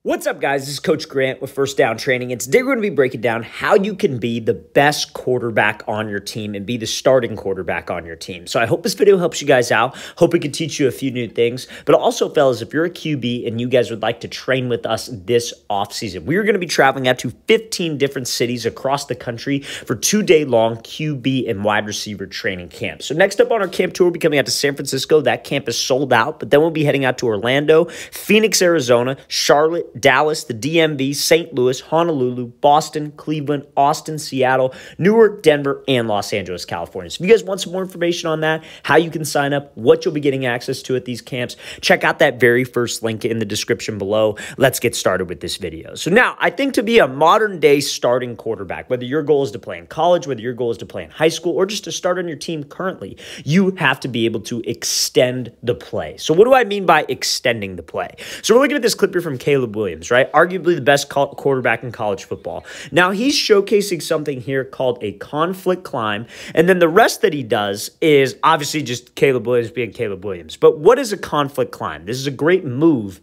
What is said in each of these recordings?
What's up, guys? This is Coach Grant with First Down Training, and today we're going to be breaking down how you can be the best quarterback on your team and be the starting quarterback on your team. So I hope this video helps you guys out. Hope it can teach you a few new things. But also, fellas, if you're a QB and you guys would like to train with us this offseason, we are going to be traveling out to 15 different cities across the country for 2-day-long QB and wide receiver training camps. So next up on our camp tour, we'll be coming out to San Francisco. That camp is sold out, but then we'll be heading out to Orlando, Phoenix, Arizona, Charlotte, Dallas, the DMV, St. Louis, Honolulu, Boston, Cleveland, Austin, Seattle, Newark, Denver, and Los Angeles, California. So if you guys want some more information on that, how you can sign up, what you'll be getting access to at these camps, check out that very first link in the description below. Let's get started with this video. So now, I think to be a modern-day starting quarterback, whether your goal is to play in college, whether your goal is to play in high school, or just to start on your team currently, you have to be able to extend the play. So what do I mean by extending the play? So we're looking at this clip here from Caleb Williams, right? Arguably the best quarterback in college football. Now, he's showcasing something here called a conflict climb, and then the rest that he does is obviously just Caleb Williams being Caleb Williams. But what is a conflict climb? This is a great move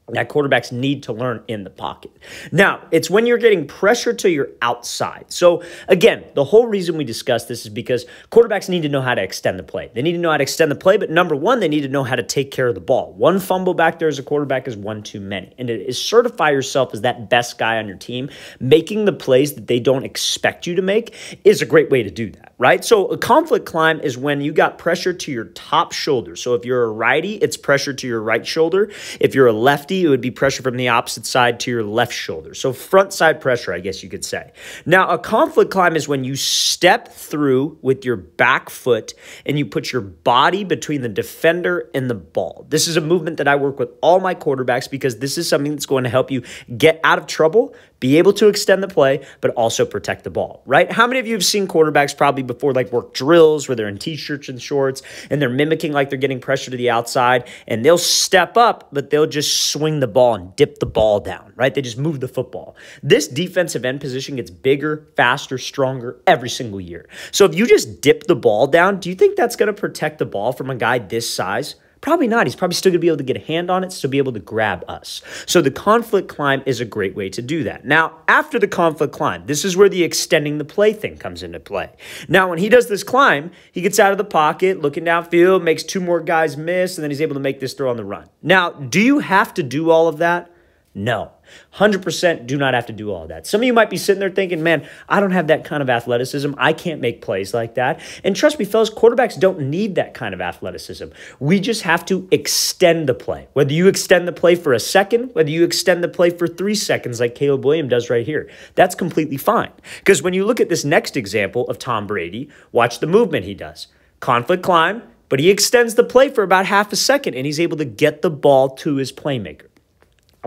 that quarterbacks need to learn in the pocket. Now, it's when you're getting pressure to your outside. So, again, the whole reason we discuss this is because quarterbacks need to know how to extend the play. They need to know how to extend the play, but number one, they need to know how to take care of the ball. One fumble back there as a quarterback is one too many. And it is certify yourself as that best guy on your team. Making the plays that they don't expect you to make is a great way to do that, right? So, a conflict climb is when you got pressure to your top shoulder. So, if you're a righty, it's pressure to your right shoulder. If you're a lefty, it would be pressure from the opposite side to your left shoulder. So front side pressure, I guess you could say. Now, a conflict climb is when you step through with your back foot and you put your body between the defender and the ball. This is a movement that I work with all my quarterbacks because this is something that's going to help you get out of trouble, be able to extend the play, but also protect the ball, right? How many of you have seen quarterbacks probably before like work drills where they're in t-shirts and shorts and they're mimicking like they're getting pressure to the outside and they'll step up, but they'll just swing the ball and dip the ball down, right? They just move the football. This defensive end position gets bigger, faster, stronger every single year. So if you just dip the ball down, do you think that's going to protect the ball from a guy this size? Probably not. He's probably still going to be able to get a hand on it, still be able to grab us. So the conflict climb is a great way to do that. Now, after the conflict climb, this is where the extending the play thing comes into play. Now, when he does this climb, he gets out of the pocket, looking downfield, makes two more guys miss, and then he's able to make this throw on the run. Now, do you have to do all of that? No. 100% do not have to do all that. Some of you might be sitting there thinking, man, I don't have that kind of athleticism. I can't make plays like that. And trust me, fellas, quarterbacks don't need that kind of athleticism. We just have to extend the play. Whether you extend the play for a second, whether you extend the play for 3 seconds like Caleb Williams does right here, that's completely fine. Because when you look at this next example of Tom Brady, watch the movement he does. Conflict climb, but he extends the play for about half a second, and he's able to get the ball to his playmaker.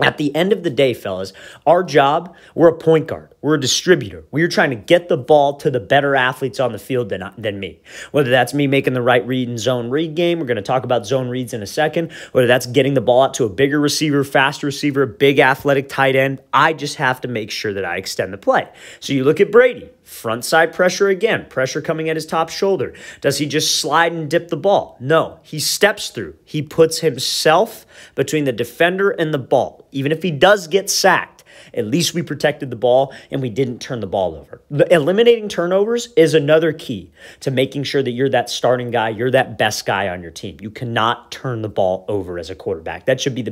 At the end of the day, fellas, our job, we're a point guard. We're a distributor. We are trying to get the ball to the better athletes on the field than me. Whether that's me making the right read and zone read game, we're going to talk about zone reads in a second, whether that's getting the ball out to a bigger receiver, faster receiver, big athletic tight end, I just have to make sure that I extend the play. So you look at Brady, front side pressure again, pressure coming at his top shoulder. Does he just slide and dip the ball? No, he steps through. He puts himself between the defender and the ball. Even if he does get sacked, at least we protected the ball and we didn't turn the ball over. Eliminating turnovers is another key to making sure that you're that starting guy, you're that best guy on your team. You cannot turn the ball over as a quarterback. That should be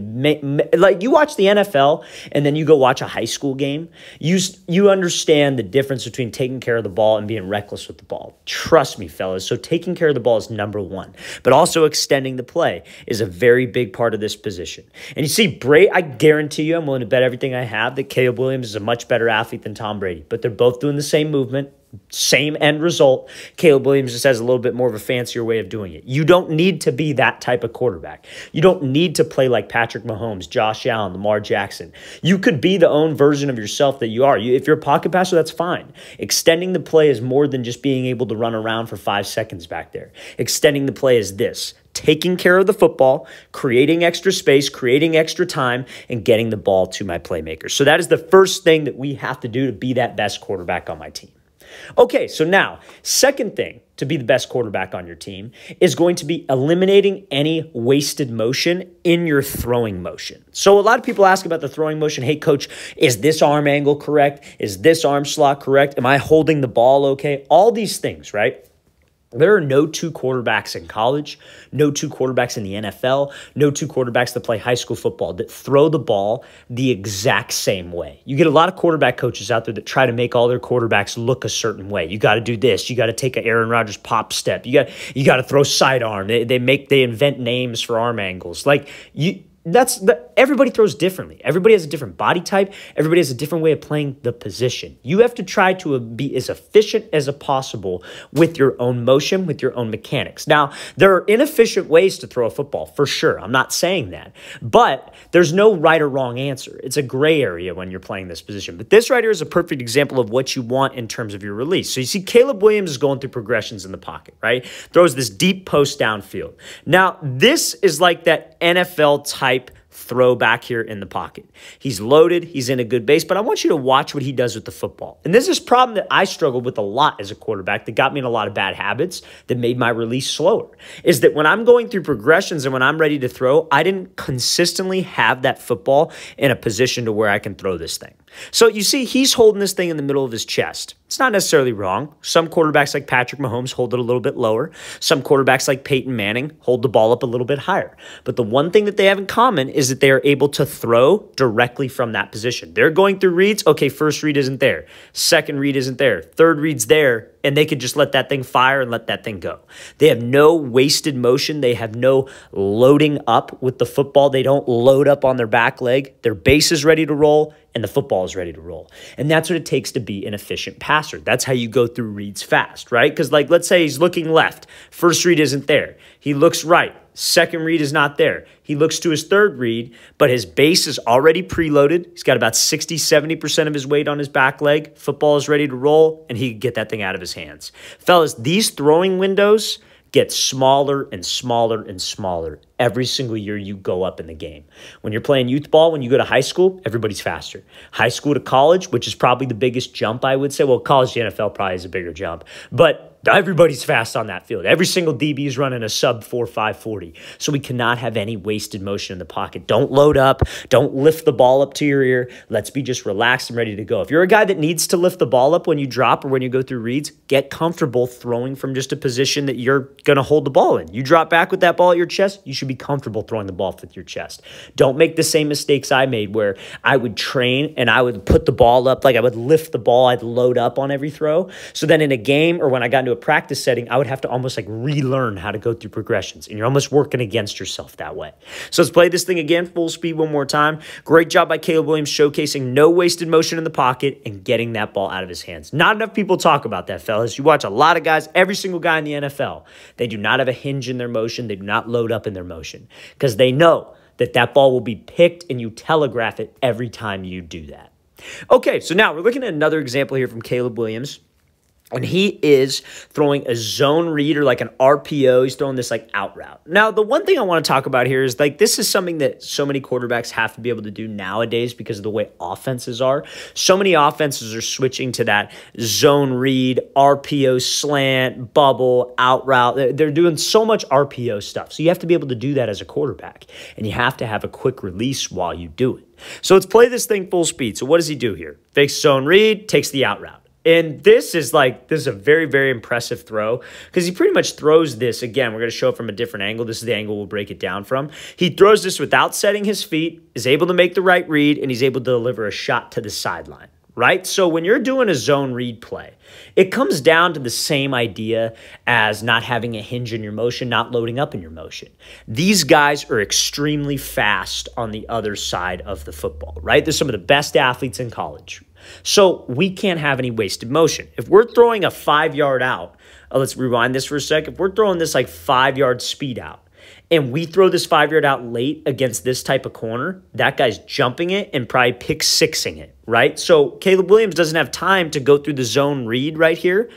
like you watch the NFL and then you go watch a high school game. You understand the difference between taking care of the ball and being reckless with the ball. Trust me, fellas. So taking care of the ball is number one, but also extending the play is a very big part of this position. And you see, Brady, I guarantee you, I'm willing to bet everything I have that Caleb Williams is a much better athlete than Tom Brady, but they're both doing the same movement, same end result. Caleb Williams just has a little bit more of a fancier way of doing it. You don't need to be that type of quarterback. You don't need to play like Patrick Mahomes, Josh Allen, Lamar Jackson. You could be the own version of yourself that you are. If you're a pocket passer, that's fine. Extending the play is more than just being able to run around for 5 seconds back there. Extending the play is this: taking care of the football, creating extra space, creating extra time, and getting the ball to my playmakers. So that is the first thing that we have to do to be that best quarterback on my team. Okay, so now, second thing to be the best quarterback on your team is going to be eliminating any wasted motion in your throwing motion. So a lot of people ask about the throwing motion. Hey, coach, is this arm angle correct? Is this arm slot correct? Am I holding the ball okay? All these things, right? There are no two quarterbacks in college, no two quarterbacks in the NFL, no two quarterbacks that play high school football that throw the ball the exact same way. You get a lot of quarterback coaches out there that try to make all their quarterbacks look a certain way. You got to do this. You got to take an Aaron Rodgers pop step. You got to throw sidearm. They invent names for arm angles. Everybody throws differently. Everybody has a different body type. Everybody has a different way of playing the position. You have to try to be as efficient as possible with your own motion, with your own mechanics. Now, there are inefficient ways to throw a football, for sure. I'm not saying that. But there's no right or wrong answer. It's a gray area when you're playing this position. But this right here is a perfect example of what you want in terms of your release. So you see Caleb Williams is going through progressions in the pocket, right? Throws this deep post downfield. Now, this is like that NFL type throw back here in the pocket. He's loaded. He's in a good base, but I want you to watch what he does with the football. And this is a problem that I struggled with a lot as a quarterback that got me in a lot of bad habits that made my release slower, is that when I'm going through progressions and when I'm ready to throw, I didn't consistently have that football in a position to where I can throw this thing. So you see, he's holding this thing in the middle of his chest. It's not necessarily wrong. Some quarterbacks like Patrick Mahomes hold it a little bit lower. Some quarterbacks like Peyton Manning hold the ball up a little bit higher. But the one thing that they have in common is that they are able to throw directly from that position. They're going through reads. Okay, first read isn't there. Second read isn't there. Third read's there. And they could just let that thing fire and let that thing go. They have no wasted motion. They have no loading up with the football. They don't load up on their back leg. Their base is ready to roll and the football is ready to roll. And that's what it takes to be an efficient passer. That's how you go through reads fast, right? Because let's say he's looking left. First read isn't there. He looks right. Second read is not there. He looks to his third read, but his base is already preloaded. He's got about 60-70% of his weight on his back leg. Football is ready to roll, and he can get that thing out of his hands. Fellas, these throwing windows get smaller and smaller and smaller every single year you go up in the game. When you're playing youth ball, when you go to high school, everybody's faster. High school to college, which is probably the biggest jump, I would say. Well, college to NFL probably is a bigger jump. But everybody's fast on that field. Every single DB is running a sub 4.5 40. So we cannot have any wasted motion in the pocket. Don't load up. Don't lift the ball up to your ear. Let's be just relaxed and ready to go. If you're a guy that needs to lift the ball up when you drop or when you go through reads, get comfortable throwing from just a position that you're going to hold the ball in. You drop back with that ball at your chest, you should be comfortable throwing the ball with your chest. Don't make the same mistakes I made where I would train and I would put the ball up, like I would lift the ball, I'd load up on every throw. So then in a game or when I got into a practice setting, I would have to almost like relearn how to go through progressions. And you're almost working against yourself that way. So let's play this thing again, full speed one more time. Great job by Caleb Williams showcasing no wasted motion in the pocket and getting that ball out of his hands. Not enough people talk about that, fellas. You watch a lot of guys, every single guy in the NFL, they do not have a hinge in their motion. They do not load up in their motion because they know that that ball will be picked and you telegraph it every time you do that. Okay, so now we're looking at another example here from Caleb Williams. And he is throwing a zone read or like an RPO. He's throwing this like out route. Now, the one thing I want to talk about here is like this is something that so many quarterbacks have to be able to do nowadays because of the way offenses are. So many offenses are switching to that zone read, RPO slant, bubble, out route. They're doing so much RPO stuff. So you have to be able to do that as a quarterback. And you have to have a quick release while you do it. So let's play this thing full speed. So what does he do here? Fakes zone read, takes the out route. And this is a very, very impressive throw because he pretty much throws this. Again, we're going to show it from a different angle. This is the angle we'll break it down from. He throws this without setting his feet, is able to make the right read, and he's able to deliver a shot to the sideline, right? So when you're doing a zone read play, it comes down to the same idea as not having a hinge in your motion, not loading up in your motion. These guys are extremely fast on the other side of the football, right? They're some of the best athletes in college. So we can't have any wasted motion. If we're throwing a 5-yard out, let's rewind this for a sec. If we're throwing this like 5-yard speed out and we throw this 5-yard out late against this type of corner, that guy's jumping it and probably pick sixing it, right? So Caleb Williams doesn't have time to go through the zone read right here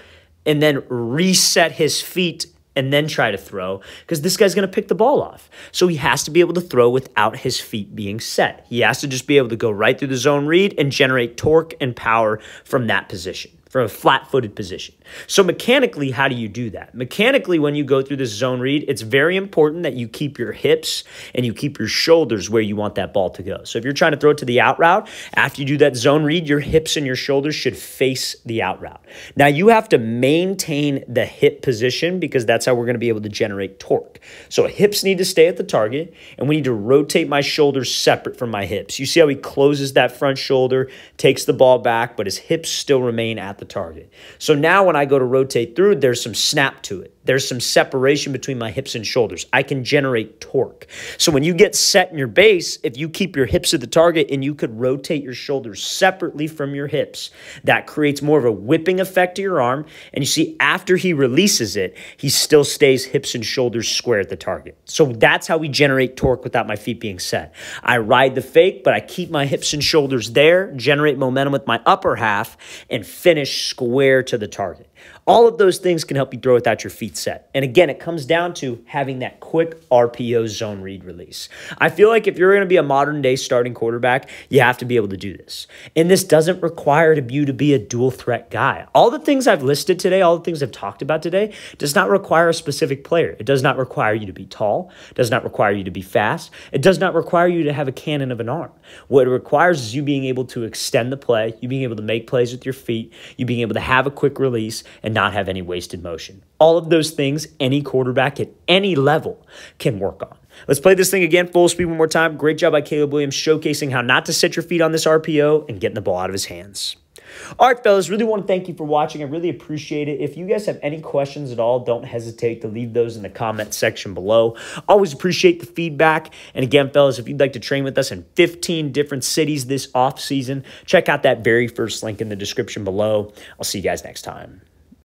and then reset his feet and then try to throw because this guy's going to pick the ball off. So he has to be able to throw without his feet being set. He has to just be able to go right through the zone read and generate torque and power from that position. from a flat-footed position. So mechanically, how do you do that? Mechanically, when you go through this zone read, it's very important that you keep your hips and you keep your shoulders where you want that ball to go. So if you're trying to throw it to the out route, after you do that zone read, your hips and your shoulders should face the out route. Now, you have to maintain the hip position because that's how we're going to be able to generate torque. So hips need to stay at the target, and we need to rotate my shoulders separate from my hips. You see how he closes that front shoulder, takes the ball back, but his hips still remain at the target. So now when I go to rotate through, there's some snap to it. There's some separation between my hips and shoulders. I can generate torque. So when you get set in your base, if you keep your hips at the target and you could rotate your shoulders separately from your hips, that creates more of a whipping effect to your arm. And you see, after he releases it, he still stays hips and shoulders square at the target. So that's how we generate torque without my feet being set. I ride the fake, but I keep my hips and shoulders there, generate momentum with my upper half, and finish square to the target. All of those things can help you throw without your feet set. And again, it comes down to having that quick RPO zone read release. I feel like if you're going to be a modern day starting quarterback, you have to be able to do this. And this doesn't require you to be a dual threat guy. All the things I've listed today, all the things I've talked about today, does not require a specific player. It does not require you to be tall. It does not require you to be fast. It does not require you to have a cannon of an arm. What it requires is you being able to extend the play, you being able to make plays with your feet, you being able to have a quick release, and not have any wasted motion. All of those things any quarterback at any level can work on. Let's play this thing again, full speed one more time. Great job by Caleb Williams showcasing how not to set your feet on this RPO and getting the ball out of his hands. All right, fellas, really want to thank you for watching. I really appreciate it. If you guys have any questions at all, don't hesitate to leave those in the comment section below. Always appreciate the feedback. And again, fellas, if you'd like to train with us in 15 different cities this off season, check out that very first link in the description below. I'll see you guys next time.